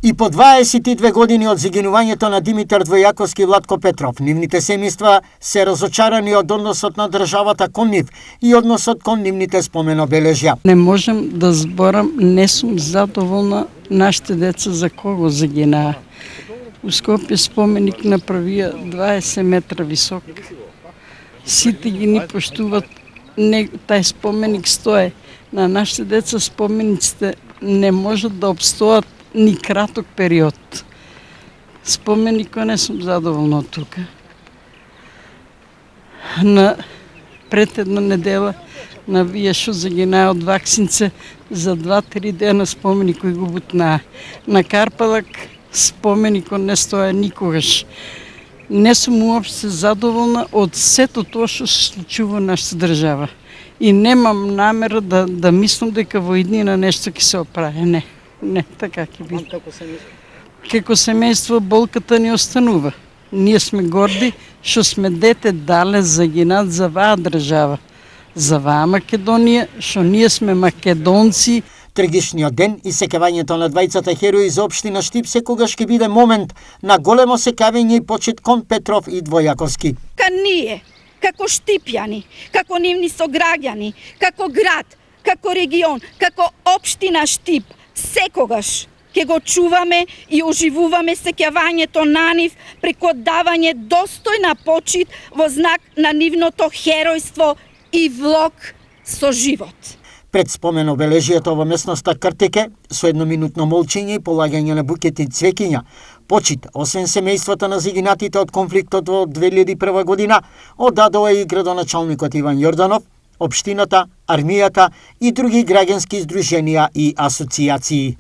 И по 22 години од загинувањето на Димитар Двојаковски и Владко Петров, нивните семејства се разочарани од односот на државата кон нив и односот кон нивните споменобележја. Не можем да зборам, не сум задоволна нашите деца за кого загинаа. У Скопје споменик направија 20 метра висок. Сите ги ни поштуват, тај споменик стое. На нашите деца спомениците не можат да обстоат ни краток период. Споменикот не сум задоволна од тука. Пред една недела навија што загинаа од ваксинце, за 2-3 дена споменикот го бутнаа. На Карпалак споменикот не стоја никогаш. Не сум уопште задоволна од сето тоа што се случува во нашата држава. И немам намера да мислам дека во иднина нешто ќе се оправи. Не, така ќе биде. Како семејство болката ни останува. Ние сме горди што сме дете дале загинат за ваа држава. За ваа Македонија, што ние сме македонци. Трагичниот ден и секавањето на двајцата херои за општина Штип секогаш ќе биде момент на големо секавање и почит кон Петров и Двојаковски. Ние, како штипјани, како нивни сограѓани, како град, како регион, како општина Штип, секогаш ќе го чуваме и оживуваме сеќавањето на нив преку давање достојна почит во знак на нивното херојство и влог со живот. Пред споменобележието во местноста Кртеке, со едноминутно молчење и полагање на букети цвеќиња, почит, освен семејствата на загинатите од конфликтот во 2001 година, оддадоа и градоначалникот Иван Јорданов, општината, армијата и други граѓански здруженија и асоцијации.